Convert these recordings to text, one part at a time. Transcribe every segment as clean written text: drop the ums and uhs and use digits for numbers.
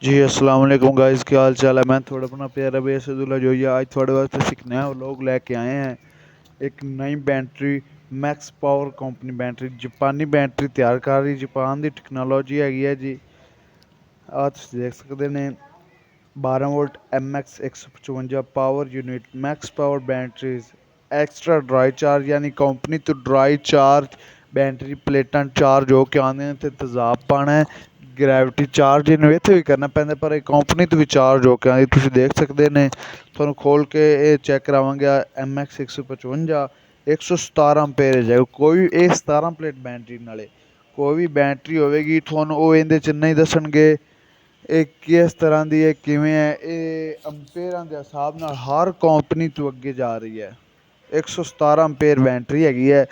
जी अस्सलाम वालेकुम गाइस, क्या हाल चाल है। मैं थोड़ा अपना प्यारा बेस अब्दुल्ला जोइया आज थोड़े वास्ते एक नया व्लॉग लेके आए हैं। एक नई battery max power company battery जापानी बैटरी तैयार कर रही। जापान की टैक्नोलॉजी हैगी है जी। आज तुसीं देख सकते ने 12 volt MX 155 power unit max power batteries extra dry charge यानी कंपनी तो ड्राई चार्ज बैटरी प्लेटां चार्ज हो के आने ते तेजाब पाना है। ग्रैविटी चार्ज इन्हूं इत्थे भी करना पैंदा पर ਇਹ कंपनी तो भी चार्ज हो के आंदी। तुसीं देख सकते ने ਤੁਹਾਨੂੰ खोल के ये चेक करावांगे। MX 155 117 एम्पेयर है। कोई भी ਇਹ 17 प्लेट बैटरी नाले कोई भी बैटरी होवेगी ਤੁਹਾਨੂੰ ਉਹ ਇਹਦੇ 'ਚ नहीं दसणगे ਇਹ किस तरह की है किवें है। ये अंपेयरां के हिसाब नाल हर कंपनी तो अगे जा रही है। 117 एम्पेयर बैटरी हैगी है।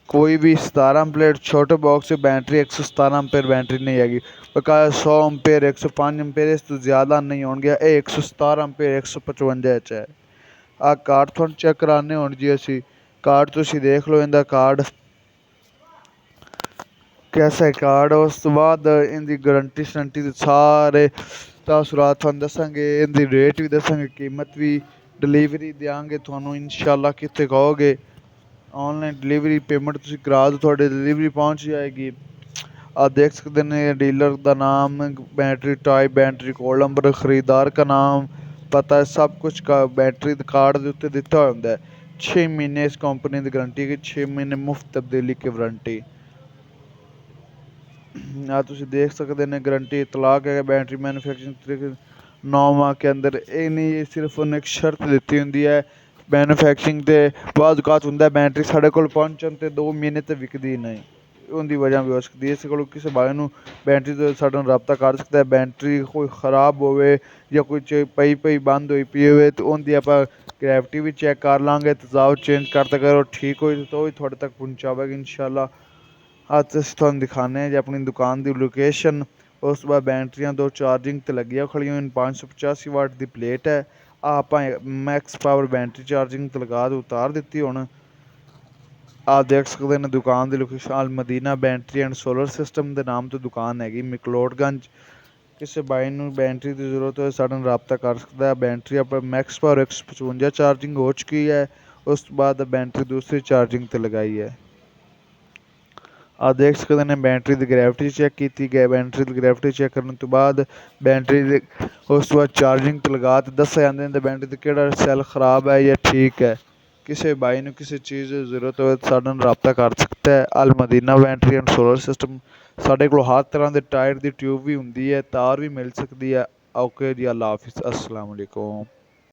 कोई भी 17 प्लेट छोटे बॉक्स से बैटरी 117 एम्पेयर बैटरी नहीं हैगी। बकाया 100 एम्पेयर 105 एम्पेयर इस तो ज़्यादा नहीं होणगे। ये 117 एम्पेयर 155 च है। आ कार्ड तुहानूं चेक कराने हुण जी असीं। कार्ड तुसीं देख लो इहदा कार्ड कैसा है कार्ड। उस तो बाद इनकी गारंटी शरंटी दे सारे तासुरात तुहानूं दस्सांगे। इनदी रेट भी दस्सांगे कीमत भी डिलीवरी देंगे तुहानूं इंशाल्लाह। कित्थे कहोगे ऑनलाइन डिलीवरी पेमेंट तुसीं करा दो तुहाडे डिलीवरी पहुंच जाएगी। आप देख सकते हैं डीलर का नाम battery type battery code number खरीदार का नाम पता है सब कुछ का बैटरी कार्ड के उत्ते दिता हुआ होंदा है। 6 महीने इस कंपनी की गारंटी की 6 महीने मुफ्त तब्दीली की वारंटी। आप तुसीं देख सकते हैं गारंटी इतलाक है बैटरी मैन्युफैक्चरिंग तरीके 9 माह के अंदर। ये नहीं सिर्फ उन्हें एक शर्त दी होंगी है मैन्युफैक्चरिंग के बाद होंदा बैटरी साढ़े कोल पहुंचण ते 2 महीने तो विकदी नहीं। उनकी वजह भी हो सकती है। इस को किसी भाई नूं बैटरी तो साडे नाल राबता कर सकता है। बैटरी कोई खराब होवे या कोई पई बंद हुई पई होवे तो उनकी आपां ग्रैविटी भी चेक कर लांगे। तेजाब चेंज करते करो ठीक हो तो भी थोड़े तक पहुँचावेगा इंशाल्लाह। अज असीं तुहानूं दिखाने जी अपनी दुकान की लोकेशन। उस बाद बैटरियां 2 चार्जिंग ते लगियां खड़ियां होईयां। 585 वाट की प्लेट है। आपां मैक्स पावर बैटरी चार्जिंग ते लगा के उतार दित्ती हुण। आप देख सकते हैं दुकान की location Al Medina battery and solar system के नाम तो दुकान हैगी मकलोडगंज। किसी भाई नूं बैटरी की जरूरत हो साडे नाल राबता कर सकता है। बैटरी आप मैक्स पावर 155 चार्जिंग हो चुकी है। उस बाद बैटरी दूसरी चार्जिंग ते लगाई है। आप देख सकते हैं बैटरी की ग्रैविटी चेक की गई। बैटरी की ग्रैविटी चेक करने तो बाद बैटरी उस बाद चार्जिंग ते लगा तो दस जाते बैटरी का किहड़ा सैल खराब है या ठीक है। किसी भाई ने किसी चीज़ की जरूरत हो साडे नाल राबता कर सकता है। Al Medina battery and solar system. साडे कोल हर तरह के टायर की ट्यूब भी होंदी है तार भी मिल सकती है। ओके जी अल्लाह हाफिज़ अस्सलाम वालेकुम।